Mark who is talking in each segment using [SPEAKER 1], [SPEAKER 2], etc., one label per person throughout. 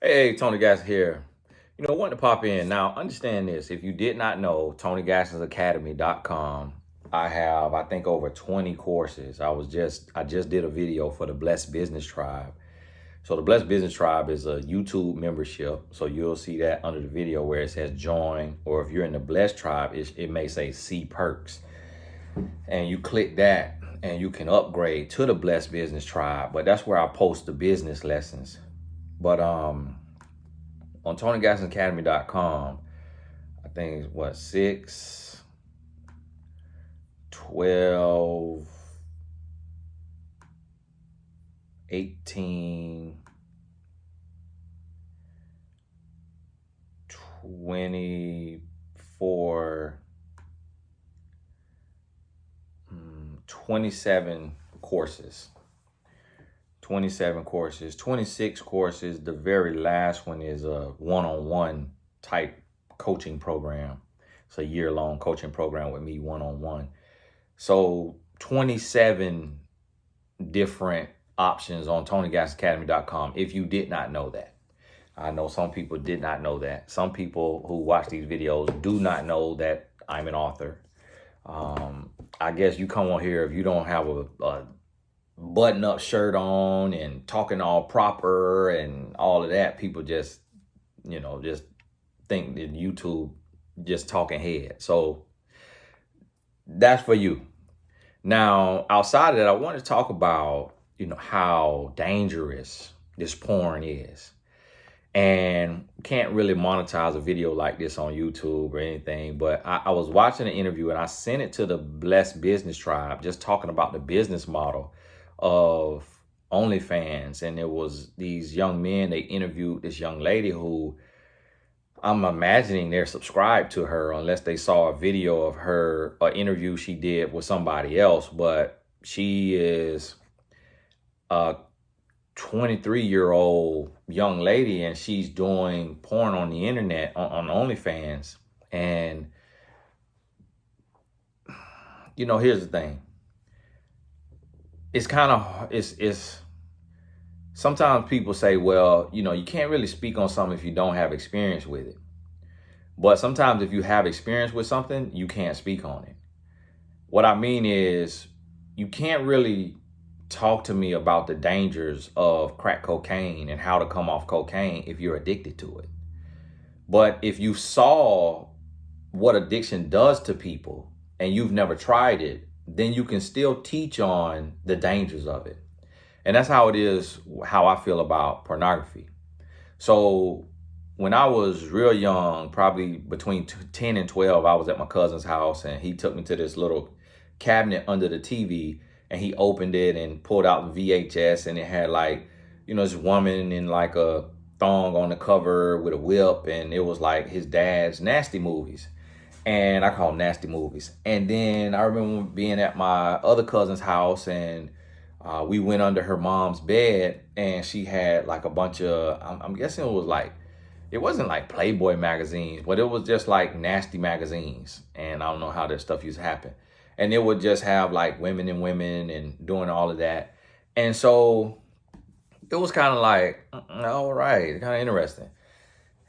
[SPEAKER 1] Hey, Tony Gas here. Wanting to pop in. Now, understand this. If you did not know, TonyGass'sAcademy.com, I have, I think, over 20 courses. I just did a video for the Blessed Business Tribe. So the Blessed Business Tribe is a YouTube membership. So you'll see that under the video where it says join, or if you're in the Blessed Tribe, it may say see perks. And you click that and you can upgrade to the Blessed Business Tribe. But that's where I post the business lessons. But on TonyGassAcademy.com, I think it's what, 6, 12, 18, 24, 27 courses. 27 courses, 26 courses. The very last one is a one-on-one type coaching program. It's a year-long coaching program with me one-on-one. So 27 different options on TonyGassAcademy.com if you did not know that. I know some people did not know that. Some people who watch these videos do not know that I'm an author. I guess you come on here if you don't have a button-up shirt on and talking all proper and all of that. People just think that YouTube just talking head. So that's for you. Now, outside of that, I want to talk about, how dangerous this porn is. And can't really monetize a video like this on YouTube or anything. But I was watching an interview and I sent it to the Blessed Business Tribe, just talking about the business model of OnlyFans. And it was these young men, they interviewed this young lady who I'm imagining they're subscribed to her unless they saw a video of her, an interview she did with somebody else. But she is a 23-year-old young lady and she's doing porn on the internet on OnlyFans. And, here's the thing. It's sometimes people say, well, you can't really speak on something if you don't have experience with it. But sometimes if you have experience with something, you can't speak on it. What I mean is you can't really talk to me about the dangers of crack cocaine and how to come off cocaine if you're addicted to it. But if you saw what addiction does to people and you've never tried it, then you can still teach on the dangers of it. And that's how it is, how I feel about pornography. So when I was real young, probably between 10 and 12, I was at my cousin's house and he took me to this little cabinet under the TV and he opened it and pulled out the VHS and it had this woman in like a thong on the cover with a whip, and it was like his dad's nasty movies. And I call them nasty movies. And then I remember being at my other cousin's house and we went under her mom's bed and she had like a bunch of, I'm guessing it wasn't like Playboy magazines, but it was just like nasty magazines. And I don't know how that stuff used to happen. And it would just have like women and doing all of that. And so it was kind of like, all right, kind of interesting.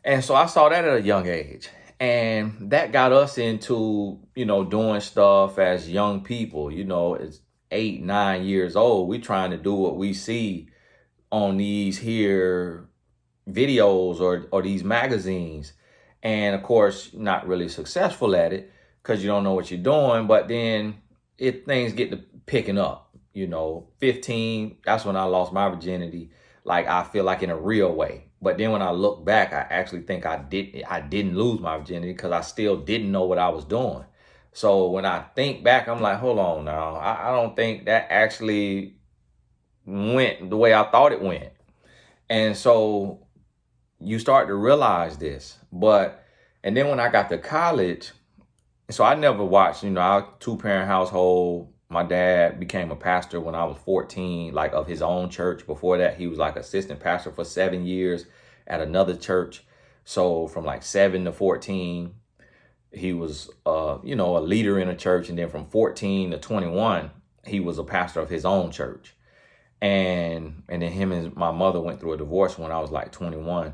[SPEAKER 1] And so I saw that at a young age. And that got us into, doing stuff as young people. It's 8, 9 years old. We trying to do what we see on these here videos or these magazines. And of course, not really successful at it because you don't know what you're doing. But then things get to picking up, 15, that's when I lost my virginity. Like, I feel like in a real way. But then when I look back, I actually think I didn't lose my virginity because I still didn't know what I was doing. So when I think back, I'm like, hold on now. I don't think that actually went the way I thought it went. And so you start to realize this. And then when I got to college, so I never watched, our 2-parent household. My dad became a pastor when I was 14, like of his own church. Before that, he was like assistant pastor for 7 years at another church. So from like 7 to 14, he was, a leader in a church. And then from 14 to 21, he was a pastor of his own church. And then him and my mother went through a divorce when I was like 21,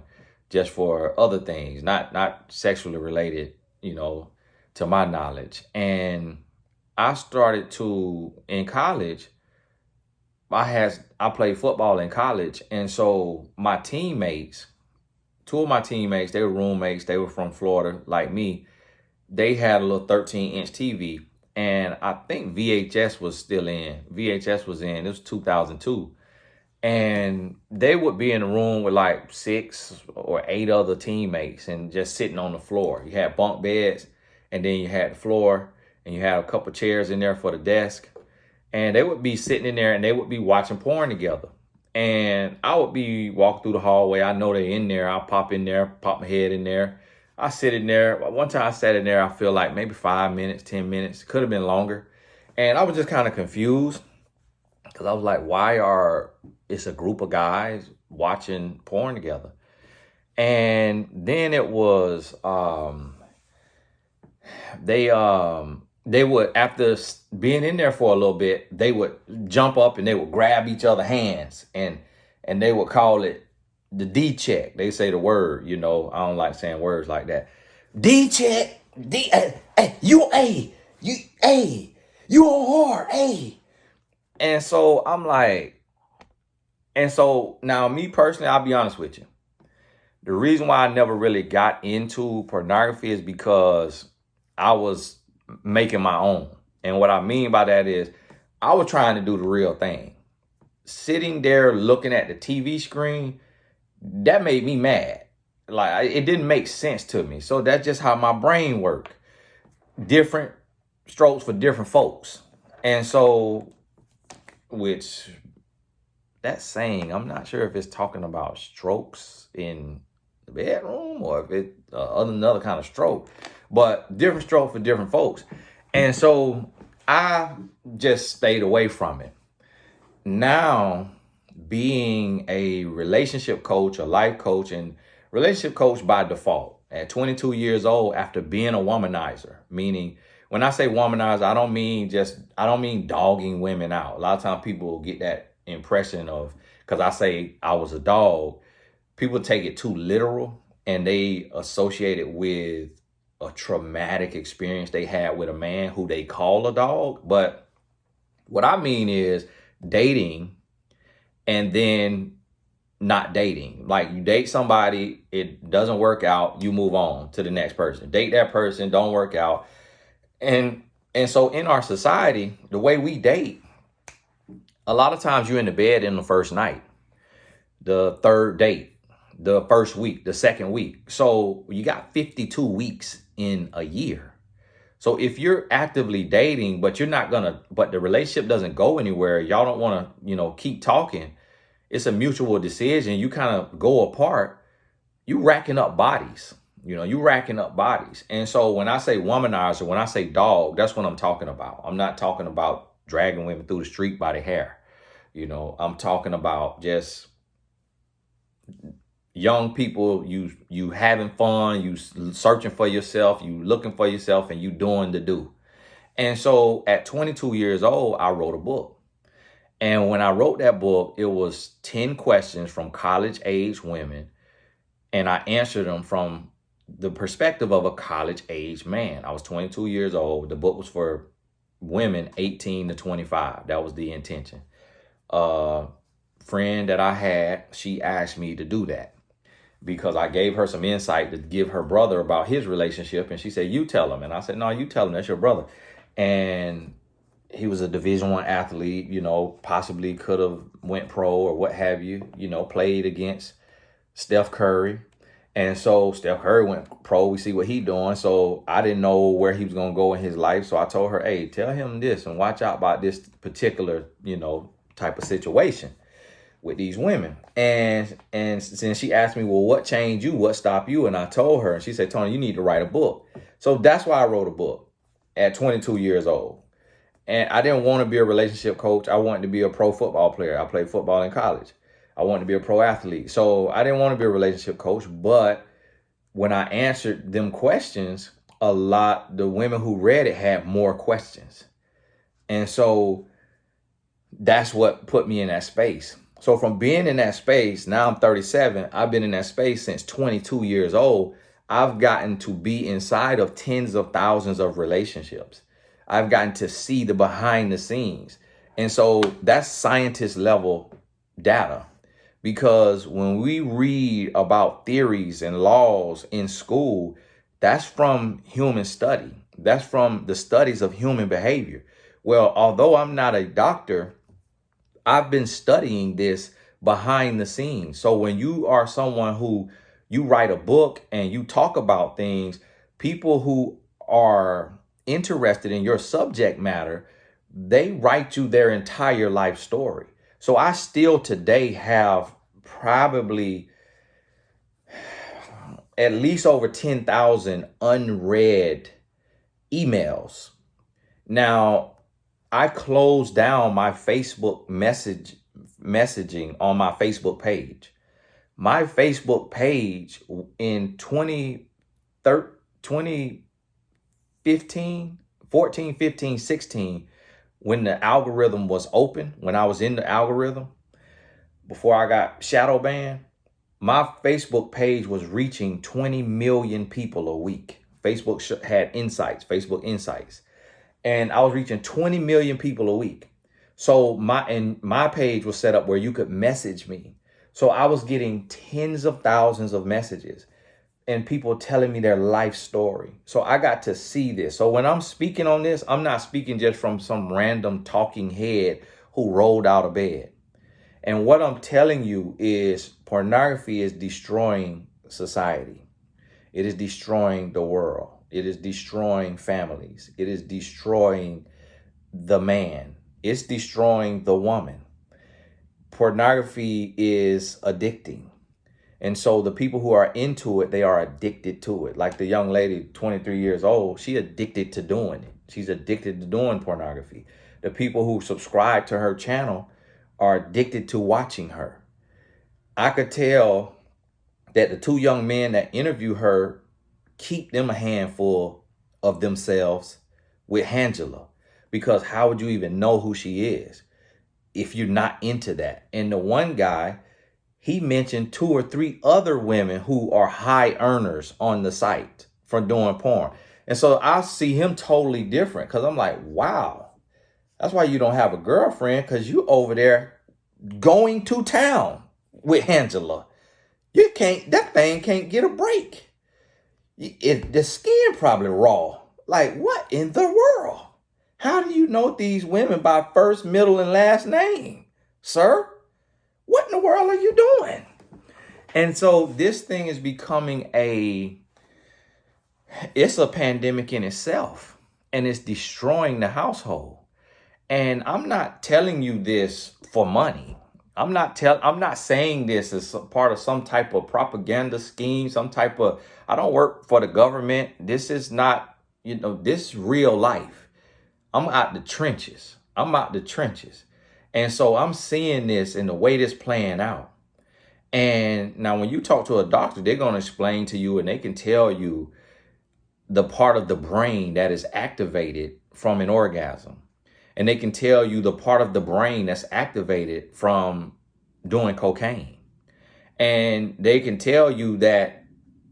[SPEAKER 1] just for other things, not sexually related, to my knowledge. And I started to, in college, I played football in college. And so my teammates, two of my teammates, they were roommates. They were from Florida, like me. They had a little 13-inch TV. And I think VHS was still in. VHS was in. It was 2002. And they would be in a room with like 6 or 8 other teammates and just sitting on the floor. You had bunk beds, and then you had the floor, and you had a couple chairs in there for the desk. And they would be sitting in there and they would be watching porn together. And I would be walking through the hallway. I know they're in there. I'll pop in there, pop my head in there. I sit in there. One time I sat in there, I feel like maybe 5 minutes, 10 minutes. Could have been longer. And I was just kind of confused because I was like, it's a group of guys watching porn together. And then it was, they would, after being in there for a little bit, they would jump up and they would grab each other's hands and they would call it the D check. They say the word, I don't like saying words like that. D check, you on hard, And so I'm like, now me personally, I'll be honest with you. The reason why I never really got into pornography is because I was making my own. And what I mean by that is I was trying to do the real thing. Sitting there looking at the TV screen, that made me mad. Like, it didn't make sense to me. So that's just how my brain worked. Different strokes for different folks. And so, which that saying, I'm not sure if it's talking about strokes in the bedroom or if it's another kind of stroke, but different stroke for different folks. And so I just stayed away from it. Now, being a relationship coach, a life coach, and relationship coach by default at 22 years old after being a womanizer, meaning when I say womanizer, I don't mean dogging women out. A lot of times people get that impression of, because I say I was a dog, people take it too literal and they associate it with a traumatic experience they had with a man who they call a dog. But what I mean is dating and then not dating. Like, you date somebody, it doesn't work out, you move on to the next person. Date that person, don't work out. And so in our society, the way we date, a lot of times you're in the bed in the first night, the third date, the first week, the second week. So you got 52 weeks in a year. So if you're actively dating, but the relationship doesn't go anywhere, y'all don't want to, keep talking, it's a mutual decision, you kind of go apart, you racking up bodies. You racking up bodies. And so when I say womanizer, when I say dog, that's what I'm talking about. I'm not talking about dragging women through the street by the hair. I'm talking about just young people, you having fun, you searching for yourself, you looking for yourself, and you doing the do. And so at 22 years old, I wrote a book. And when I wrote that book, it was 10 questions from college-age women, and I answered them from the perspective of a college-age man. I was 22 years old. The book was for women 18 to 25. That was the intention. Friend that I had, she asked me to do that because I gave her some insight to give her brother about his relationship. And she said, you tell him. And I said, no, you tell him, that's your brother. And he was a Division I athlete, possibly could have went pro or what have you, played against Steph Curry. And so Steph Curry went pro. We see what he doing. So I didn't know where he was going to go in his life. So I told her, hey, tell him this and watch out about this particular, type of situation with these women. And since she asked me, well, what changed you? What stopped you? And I told her, and she said, Tony, you need to write a book. So that's why I wrote a book at 22 years old. And I didn't want to be a relationship coach. I wanted to be a pro football player. I played football in college. I wanted to be a pro athlete. So I didn't want to be a relationship coach. But when I answered them questions, the women who read it had more questions. And so that's what put me in that space. So from being in that space, now I'm 37, I've been in that space since 22 years old. I've gotten to be inside of tens of thousands of relationships. I've gotten to see the behind the scenes. And so that's scientist level data. Because when we read about theories and laws in school, that's from human study. That's from the studies of human behavior. Well, although I'm not a doctor, I've been studying this behind the scenes. So when you are someone who you write a book and you talk about things, people who are interested in your subject matter, they write you their entire life story. So I still today have probably at least over 10,000 unread emails. Now, I closed down my Facebook messaging on my Facebook page. My Facebook page in 2015, 14, 15, 16, when the algorithm was open, when I was in the algorithm, before I got shadow banned, my Facebook page was reaching 20 million people a week. Facebook had insights, Facebook insights. And I was reaching 20 million people a week. So my page was set up where you could message me. So I was getting tens of thousands of messages and people telling me their life story. So I got to see this. So when I'm speaking on this, I'm not speaking just from some random talking head who rolled out of bed. And what I'm telling you is pornography is destroying society. It is destroying the world. It is destroying families. It is destroying the man. It's destroying the woman. Pornography is addicting. And so the people who are into it, they are addicted to it. Like the young lady, 23 years old, she addicted to doing it. She's addicted to doing pornography. The people who subscribe to her channel are addicted to watching her. I could tell that the two young men that interview her keep them a handful of themselves with Angela, because how would you even know who she is if you're not into that? And the one guy, he mentioned 2 or 3 other women who are high earners on the site for doing porn. And so I see him totally different, because I'm like, wow, that's why you don't have a girlfriend, because you over there going to town with Angela. You can't, that thing can't get a break. The skin probably raw. Like, what in the world? How do you know these women by first, middle, and last name, sir? What in the world are you doing? And so this thing is becoming it's a pandemic in itself, and it's destroying the household. And I'm not telling you this for money. I'm not saying this as part of some type of propaganda scheme, I don't work for the government. This is not, this is real life. I'm out the trenches. And so I'm seeing this and the way this playing out. And now when you talk to a doctor, they're going to explain to you and they can tell you the part of the brain that is activated from an orgasm. And they can tell you the part of the brain that's activated from doing cocaine. And they can tell you that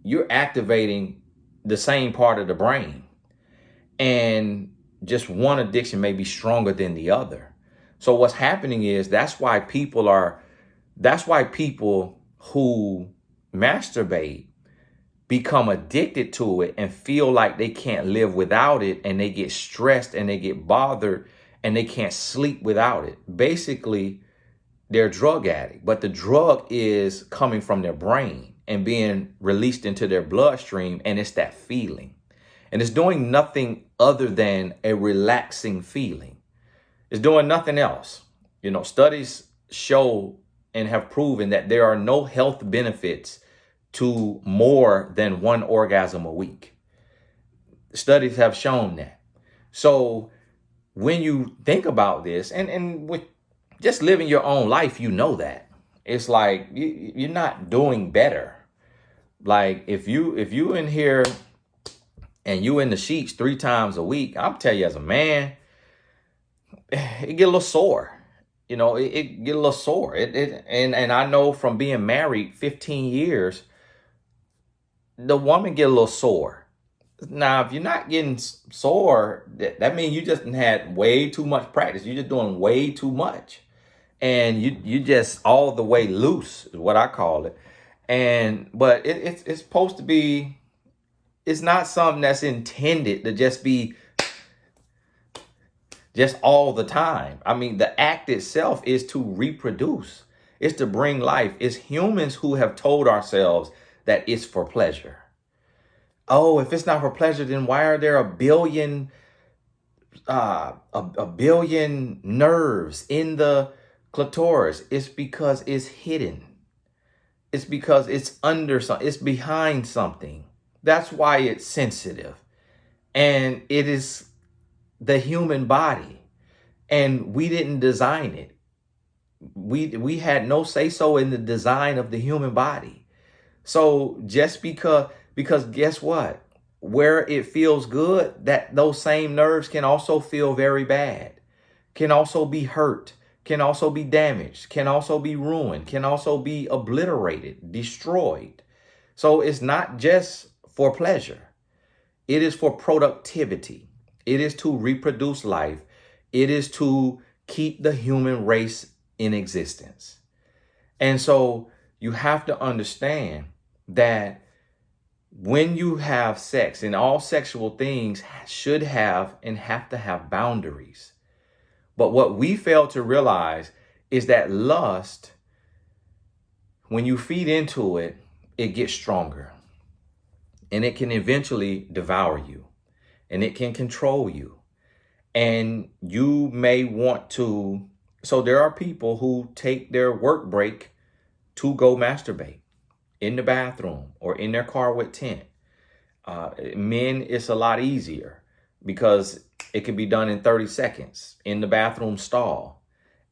[SPEAKER 1] you're activating the same part of the brain. And just one addiction may be stronger than the other. So what's happening is that's why people who masturbate become addicted to it and feel like they can't live without it, and they get stressed and they get bothered and they can't sleep without it. Basically, they're a drug addict, but the drug is coming from their brain and being released into their bloodstream, and it's that feeling. And it's doing nothing other than a relaxing feeling. It's doing nothing else. Studies show and have proven that there are no health benefits to more than 1 orgasm a week. Studies have shown that. So when you think about this and with just living your own life, that it's like you're not doing better. Like if you in here and you in the sheets 3 times a week, I'll tell you as a man, it get a little sore. it get a little sore. And I know from being married 15 years, the woman get a little sore. Now, if you're not getting sore, that means you just had way too much practice. You're just doing way too much. And you just all the way loose is what I call it. But it's supposed to be, it's not something that's intended to just be just all the time. I mean, the act itself is to reproduce. It's to bring life. It's humans who have told ourselves that it's for pleasure. Oh, if it's not for pleasure, then why are there a billion nerves in the clitoris? It's because it's hidden. It's because it's under something. It's behind something. That's why it's sensitive. And it is the human body. And we didn't design it. We had no say so in the design of the human body. So just because guess what? Where it feels good, that those same nerves can also feel very bad, can also be hurt, can also be damaged, can also be ruined, can also be obliterated, destroyed. So it's not just for pleasure. It is for productivity. It is to reproduce life. It is to keep the human race in existence. And so you have to understand that when you have sex, and all sexual things should have and have to have boundaries. But what we fail to realize is that lust, when you feed into it, it gets stronger. And it can eventually devour you. And it can control you. And you may want to, so there are people who take their work break to go masturbate in the bathroom or in their car with tent. Men, it's a lot easier because it can be done in 30 seconds in the bathroom stall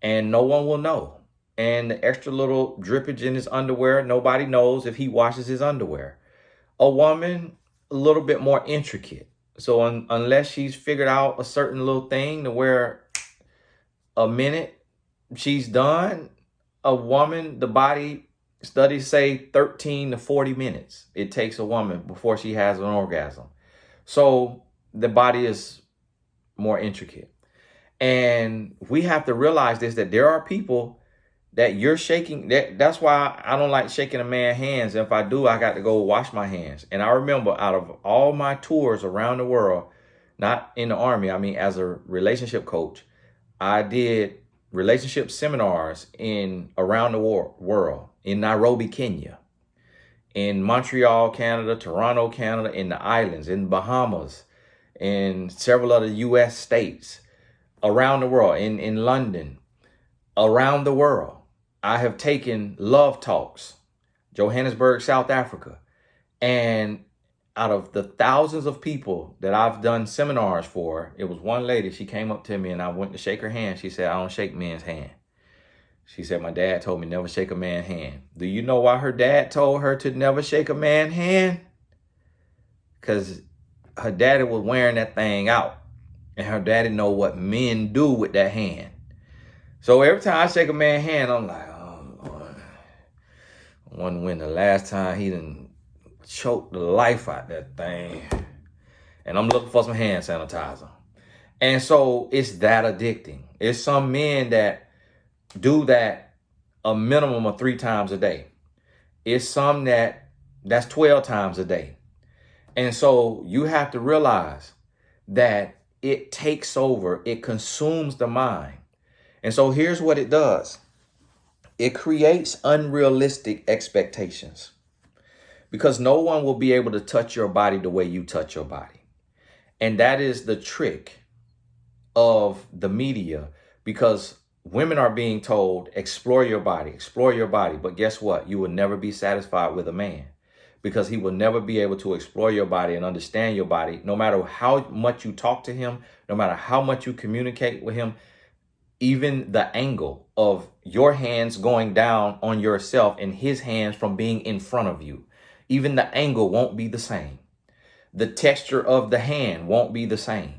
[SPEAKER 1] and no one will know. And the extra little drippage in his underwear, nobody knows if he washes his underwear. A woman, a little bit more intricate. So unless she's figured out a certain little thing to where a minute she's done, a woman, the body, studies say 13 to 40 minutes it takes a woman before she has an orgasm. So the body is more intricate. And we have to realize this, that there are people that you're shaking. That's why I don't like shaking a man's hands. If I do, I got to go wash my hands. And I remember out of all my tours around the world, not in the Army, I mean, as a relationship coach, I did relationship seminars around the world, in Nairobi, Kenya, in Montreal, Canada, Toronto, Canada, in the islands, in Bahamas, in several other U.S. states, around the world, in London, around the world. I have taken love talks, Johannesburg, South Africa. And out of the thousands of people that I've done seminars for, it was one lady, she came up to me and I went to shake her hand. She said, "I don't shake men's hand." She said, "My dad told me never shake a man's hand." Do you know why her dad told her to never shake a man's hand? Because her daddy was wearing that thing out. And her daddy know what men do with that hand. So every time I shake a man's hand, I'm like, oh, Lord. I wonder when the last time he done choked the life out that thing. And I'm looking for some hand sanitizer. And so it's that addicting. It's some men that do that a minimum of 3 times a day. It's some that's 12 times a day. And so you have to realize that it takes over, it consumes the mind. And so here's what it does. It creates unrealistic expectations because no one will be able to touch your body the way you touch your body. And that is the trick of the media, because women are being told, explore your body, explore your body. But guess what? You will never be satisfied with a man because he will never be able to explore your body and understand your body. No matter how much you talk to him, no matter how much you communicate with him, even the angle of your hands going down on yourself and his hands from being in front of you, even the angle won't be the same. The texture of the hand won't be the same.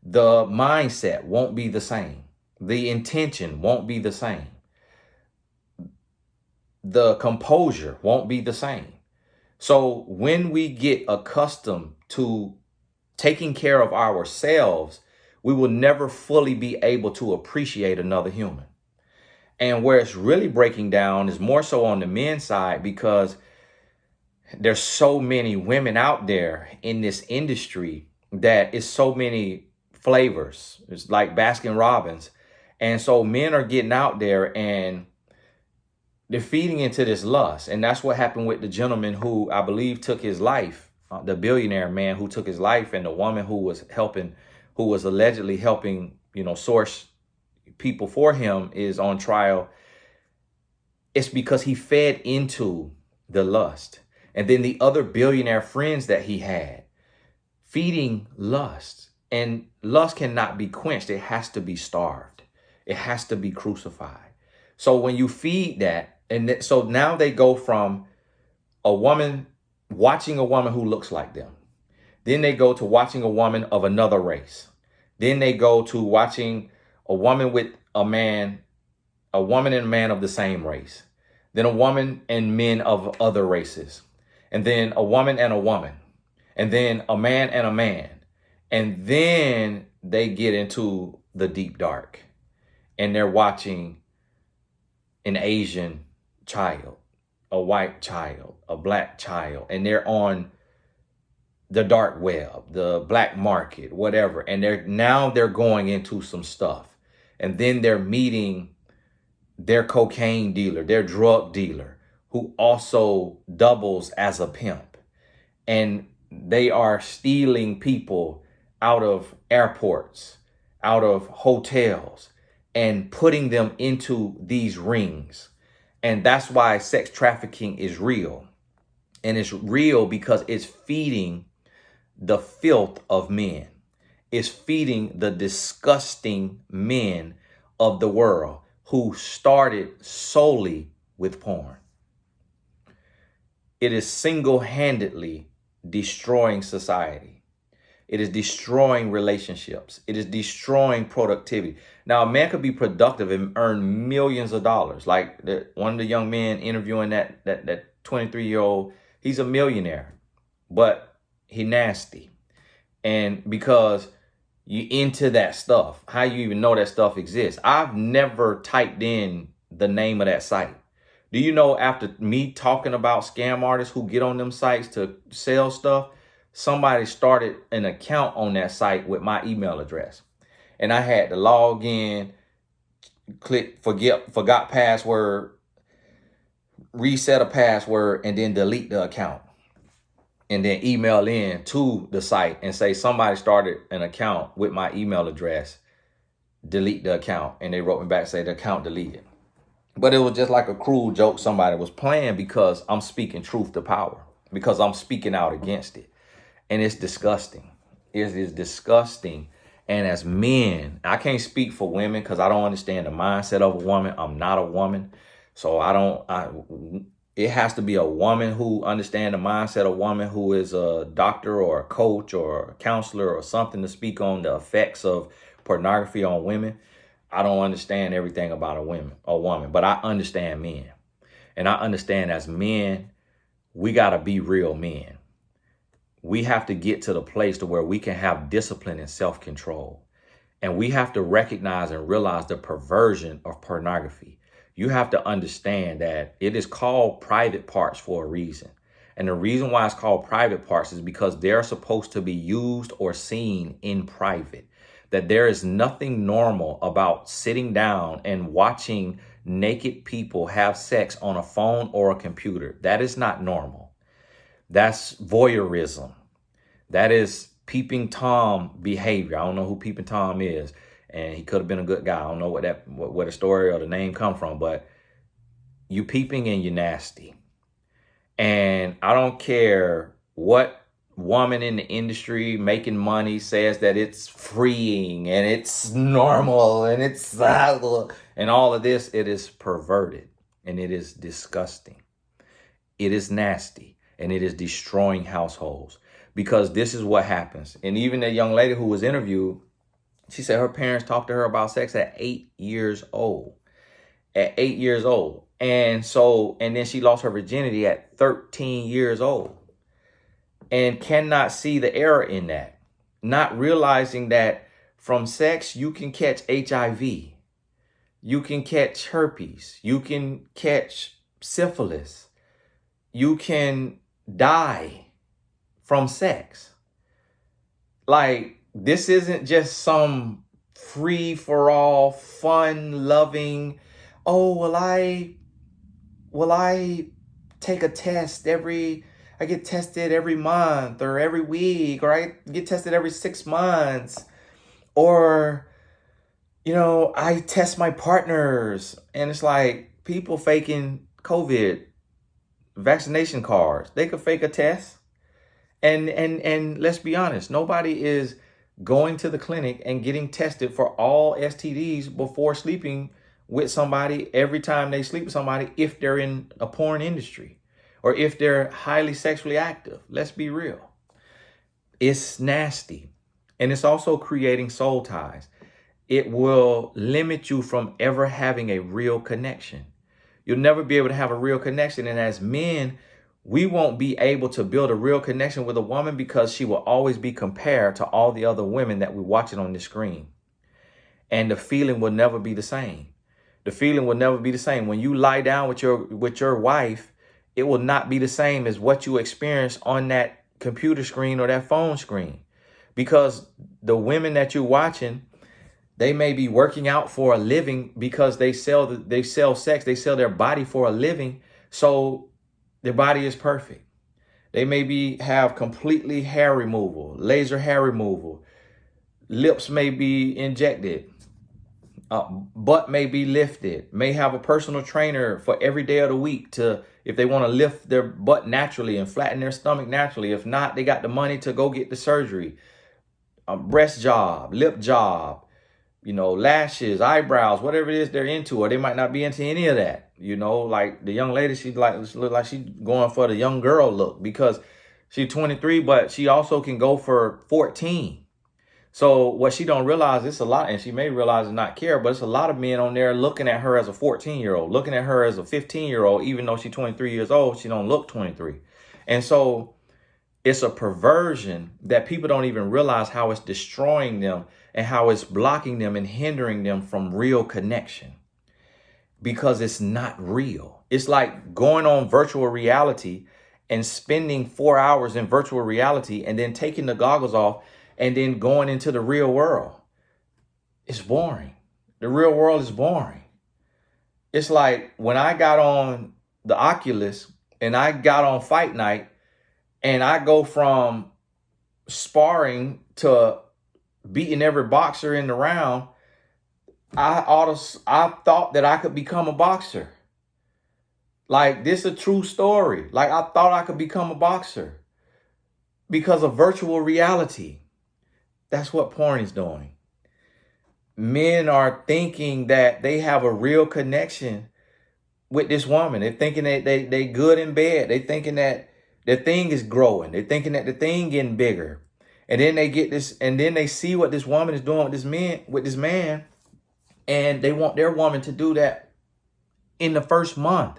[SPEAKER 1] The mindset won't be the same. The intention won't be the same. The composure won't be the same. So when we get accustomed to taking care of ourselves, we will never fully be able to appreciate another human. And where it's really breaking down is more so on the men's side, because there's so many women out there in this industry that is so many flavors. It's like Baskin Robbins. And so men are getting out there and they're feeding into this lust. And that's what happened with the gentleman who I believe took his life, the billionaire man who took his life, and the woman who was allegedly helping, source people for him is on trial. It's because he fed into the lust. And then the other billionaire friends that he had, feeding lust. And lust cannot be quenched. It has to be starved. It has to be crucified. So when you feed that, so now they go from watching a woman who looks like them. Then they go to watching a woman of another race. Then they go to watching a woman with a woman and a man of the same race. Then a woman and men of other races. And then a woman and a woman. And then a man and a man. And then they get into the deep dark. And they're watching an Asian child, a white child, a black child, and they're on the dark web, the black market, whatever. And they're going into some stuff. And then they're meeting their cocaine dealer, their drug dealer, who also doubles as a pimp. And they are stealing people out of airports, out of hotels, and putting them into these rings. And that's why sex trafficking is real. And it's real because it's feeding the filth of men. It's feeding the disgusting men of the world who started solely with porn. It is single-handedly destroying society. It is destroying relationships. It is destroying productivity. Now, a man could be productive and earn millions of dollars. Like one of the young men interviewing that 23-year-old, he's a millionaire, but he nasty. And because you into that stuff, how you even know that stuff exists? I've never typed in the name of that site. Do you know, after me talking about scam artists who get on them sites to sell stuff, somebody started an account on that site with my email address. And I had to log in, click forgot password, reset a password, and then delete the account. And then email in to the site and say somebody started an account with my email address, delete the account. And they wrote me back, say the account deleted. But it was just like a cruel joke somebody was playing, because I'm speaking truth to power, because I'm speaking out against it. And it's disgusting. It is disgusting. And as men, I can't speak for women because I don't understand the mindset of a woman. I'm not a woman. So it has to be a woman who understands the mindset of a woman who is a doctor or a coach or a counselor or something to speak on the effects of pornography on women. I don't understand everything about a woman, but I understand men. And I understand as men, we got to be real men. We have to get to the place to where we can have discipline and self-control. And we have to recognize and realize the perversion of pornography. You have to understand that it is called private parts for a reason. And the reason why it's called private parts is because they're supposed to be used or seen in private. That there is nothing normal about sitting down and watching naked people have sex on a phone or a computer. That is not normal. That's voyeurism. That is peeping Tom behavior. I don't know who peeping Tom is, and he could have been a good guy. I don't know what the story or the name come from, but you peeping and you nasty. And I don't care what woman in the industry making money says that it's freeing and it's normal and it's and all of this. It is perverted and it is disgusting. It is nasty and it is destroying households, because this is what happens. And even the young lady who was interviewed, She said her parents talked to her about sex at 8 years old. At 8 years old. And then she lost her virginity at 13 years old. And cannot see the error in that. Not realizing that from sex, you can catch HIV. You can catch herpes. You can catch syphilis. You can die from sex. Like, this isn't just some free for all, fun loving, oh, will I take a test I get tested every month or every week, or I get tested every 6 months, or, I test my partners. And it's like people faking COVID vaccination cards. They could fake a test. And let's be honest, nobody is going to the clinic and getting tested for all STDs before sleeping with somebody every time they sleep with somebody, if they're in a porn industry or if they're highly sexually active. Let's be real. It's nasty. And it's also creating soul ties. It will limit you from ever having a real connection. You'll never be able to have a real connection. And as men, we won't be able to build a real connection with a woman because she will always be compared to all the other women that we're watching on the screen. And the feeling will never be the same. The feeling will never be the same. When you lie down with your wife, it will not be the same as what you experience on that computer screen or that phone screen. Because the women that you're watching, they may be working out for a living because they sell sex. They sell their body for a living. So their body is perfect. They maybe have completely hair removal, laser hair removal. Lips may be injected. Butt may be lifted. May have a personal trainer for every day of the week if they want to lift their butt naturally and flatten their stomach naturally. If not, they got the money to go get the surgery. Breast job, lip job, lashes, eyebrows, whatever it is they're into, or they might not be into any of that. Like the young lady, she look like she's going for the young girl look because she's 23, but she also can go for 14. So what she don't realize, it's a lot, and she may realize and not care, but it's a lot of men on there looking at her as a 14-year-old, looking at her as a 15-year-old, even though she's 23 years old, she don't look 23. And so it's a perversion that people don't even realize how it's destroying them and how it's blocking them and hindering them from real connection because it's not real. It's like going on virtual reality and spending 4 hours in virtual reality and then taking the goggles off and then going into the real world. It's boring. The real world is boring. It's like when I got on the Oculus and I got on Fight Night and I go from sparring to beating every boxer in the round, I thought that I could become a boxer. Like, this is a true story. Like, I thought I could become a boxer because of virtual reality. That's what porn is doing. Men are thinking that they have a real connection with this woman. They're thinking that they good in bed. They're thinking that the thing is growing. They're thinking that the thing getting bigger. And then they get this, and then they see what this woman is doing with this man, and they want their woman to do that in the first month.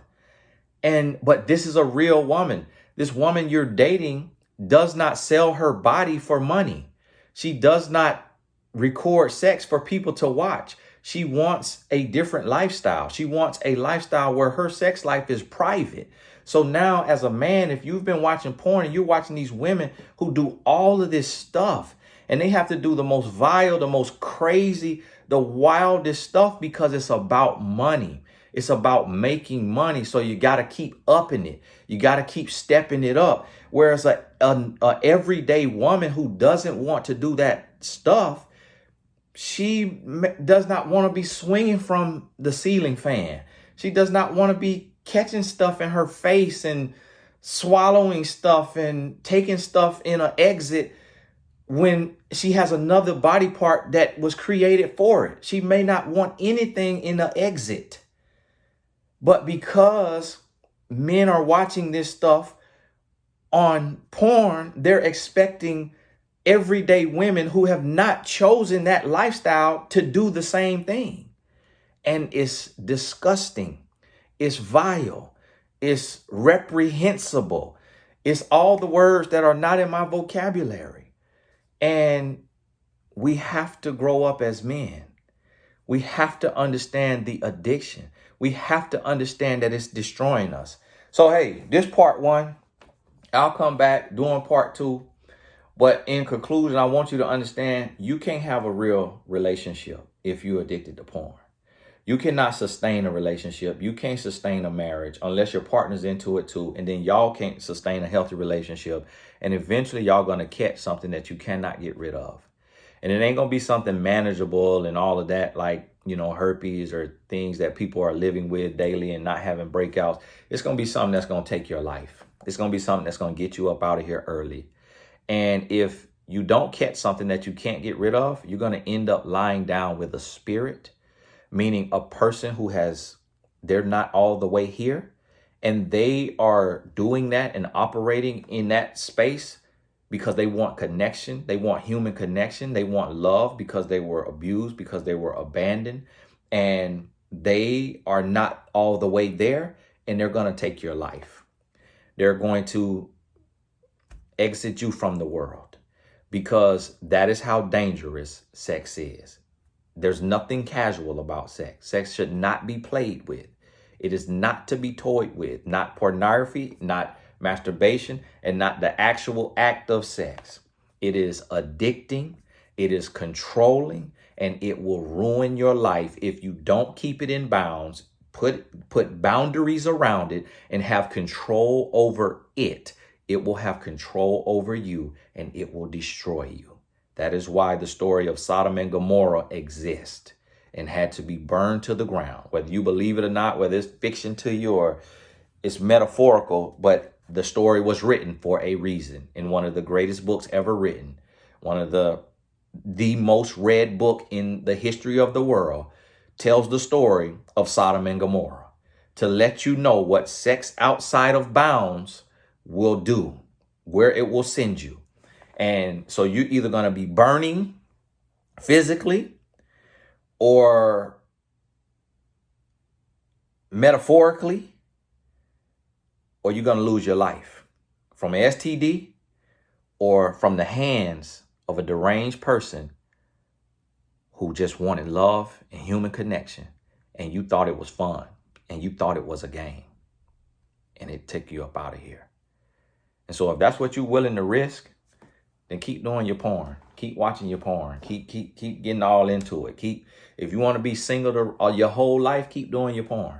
[SPEAKER 1] But this is a real woman. This woman you're dating does not sell her body for money. She does not record sex for people to watch. She wants a different lifestyle. She wants a lifestyle where her sex life is private. So now as a man, if you've been watching porn and you're watching these women who do all of this stuff and they have to do the most vile, the most crazy, the wildest stuff because it's about money. It's about making money. So you got to keep upping it. You got to keep stepping it up. Whereas a everyday woman who doesn't want to do that stuff, she does not want to be swinging from the ceiling fan. She does not want to be catching stuff in her face and swallowing stuff and taking stuff in an exit when she has another body part that was created for it. She may not want anything in the exit. But because men are watching this stuff on porn, they're expecting everyday women who have not chosen that lifestyle to do the same thing. And it's disgusting. It's vile. It's reprehensible. It's all the words that are not in my vocabulary. And we have to grow up as men. We have to understand the addiction. We have to understand that it's destroying us. So, hey, this part one, I'll come back doing part two. But in conclusion, I want you to understand you can't have a real relationship if you're addicted to porn. You cannot sustain a relationship. You can't sustain a marriage unless your partner's into it too. And then y'all can't sustain a healthy relationship. And eventually y'all going to catch something that you cannot get rid of. And it ain't going to be something manageable and all of that, like, you know, herpes or things that people are living with daily and not having breakouts. It's going to be something that's going to take your life. It's going to be something that's going to get you up out of here early. And if you don't catch something that you can't get rid of, you're going to end up lying down with a spirit, meaning a person who they're not all the way here. And they are doing that and operating in that space because they want connection. They want human connection. They want love because they were abused, because they were abandoned. And they are not all the way there. And they're going to take your life. They're going to exit you from the world because that is how dangerous sex is. There's nothing casual about sex. Sex should not be played with. It is not to be toyed with, not pornography, not masturbation, and not the actual act of sex. It is addicting, it is controlling, and it will ruin your life if you don't keep it in bounds, put boundaries around it, and have control over it. It will have control over you, and it will destroy you. That is why the story of Sodom and Gomorrah exists and had to be burned to the ground. Whether you believe it or not, whether it's fiction to you or it's metaphorical, but the story was written for a reason in one of the greatest books ever written, one of the most read book in the history of the world, tells the story of Sodom and Gomorrah to let you know what sex outside of bounds will do, where it will send you. And so you're either going to be burning physically or metaphorically, or you're going to lose your life from an STD or from the hands of a deranged person who just wanted love and human connection. And you thought it was fun and you thought it was a game, and it took you up out of here. And so if that's what you're willing to risk, then keep doing your porn. Keep watching your porn. Keep getting all into it. If you want to be single your whole life, keep doing your porn.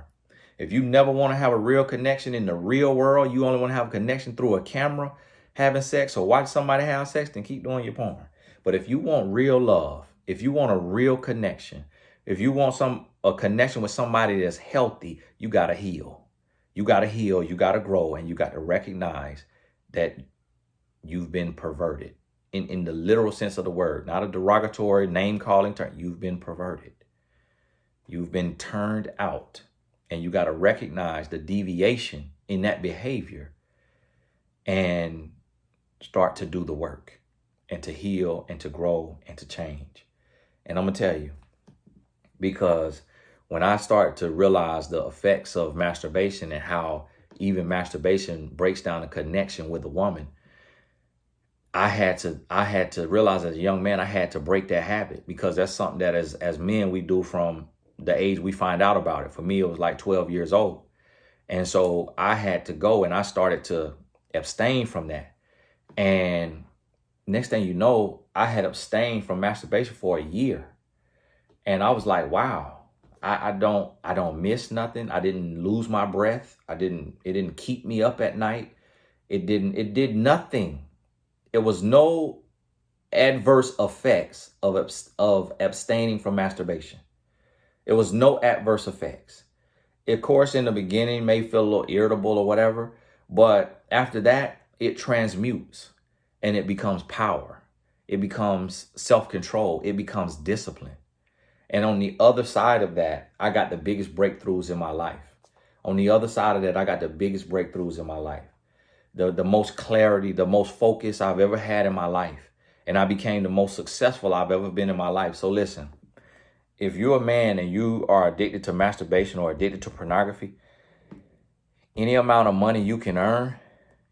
[SPEAKER 1] If you never want to have a real connection in the real world, you only want to have a connection through a camera, having sex or watch somebody have sex, then keep doing your porn. But if you want real love, if you want a real connection, if you want a connection with somebody that's healthy, you got to heal. You got to heal. You got to grow, and you got to recognize that you've been perverted in the literal sense of the word, not a derogatory name calling term. You've been perverted. You've been turned out, and you got to recognize the deviation in that behavior and start to do the work and to heal and to grow and to change. And I'm going to tell you, because when I start to realize the effects of masturbation and how even masturbation breaks down a connection with a woman, I had to realize as a young man, I had to break that habit, because that's something that as men we do from the age we find out about it. For me, it was like 12 years old. And so I had to go and I started to abstain from that. And next thing you know, I had abstained from masturbation for a year. And I was like, wow, I don't miss nothing. I didn't lose my breath. It didn't keep me up at night. It did nothing. There was no adverse effects of abstaining from masturbation. It was no adverse effects. Of course, in the beginning, may feel a little irritable or whatever, but after that, it transmutes and it becomes power. It becomes self-control. It becomes discipline. And on the other side of that, I got the biggest breakthroughs in my life. On the other side of that, I got the biggest breakthroughs in my life. The most clarity, the most focus I've ever had in my life. And I became the most successful I've ever been in my life. So listen, if you're a man and you are addicted to masturbation or addicted to pornography, any amount of money you can earn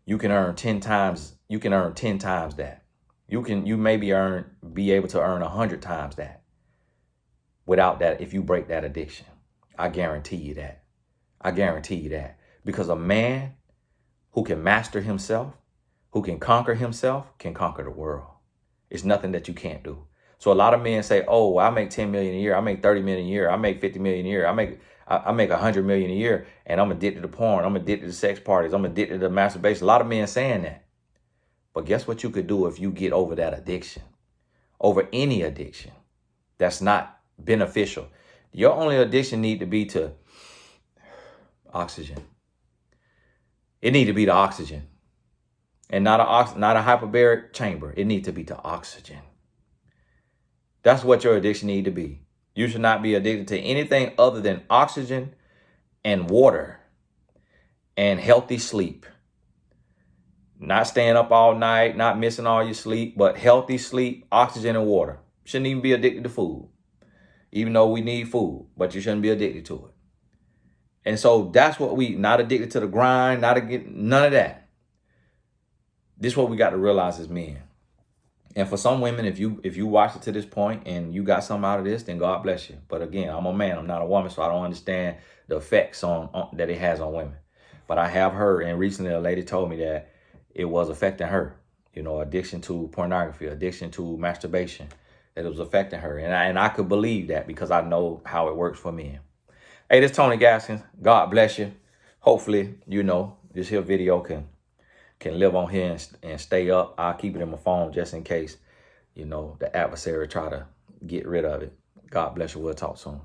[SPEAKER 1] 10 times. You can earn 10 times that. You maybe be able to earn 100 times that without that if you break that addiction. I guarantee you that. I guarantee you that. Because a man who can master himself, who can conquer himself, can conquer the world. It's nothing that you can't do. So a lot of men say, oh, I make 10 million a year. I make 30 million a year. I make 50 million a year. I make 100 million a year, and I'm addicted to porn. I'm addicted to sex parties. I'm addicted to masturbation. A lot of men saying that. But guess what you could do if you get over that addiction? Over any addiction that's not beneficial. Your only addiction need to be to oxygen. It need to be to oxygen. And not a hyperbaric chamber. It needs to be to oxygen. That's what your addiction need to be. You should not be addicted to anything other than oxygen and water and healthy sleep. Not staying up all night, not missing all your sleep, but healthy sleep, oxygen and water. Shouldn't even be addicted to food, even though we need food, but you shouldn't be addicted to it. And so that's what not addicted to the grind, none of that. This is what we got to realize as men. And for some women, if you watch it to this point and you got something out of this, then God bless you. But again, I'm a man, I'm not a woman, so I don't understand the effects that it has on women. But I have heard, and recently a lady told me that it was affecting her. Addiction to pornography, addiction to masturbation, that it was affecting her. And I could believe that because I know how it works for men. Hey, this is Tony Gaskins. God bless you. Hopefully, this here video can live on here and stay up. I'll keep it in my phone just in case, the adversary try to get rid of it. God bless you. We'll talk soon.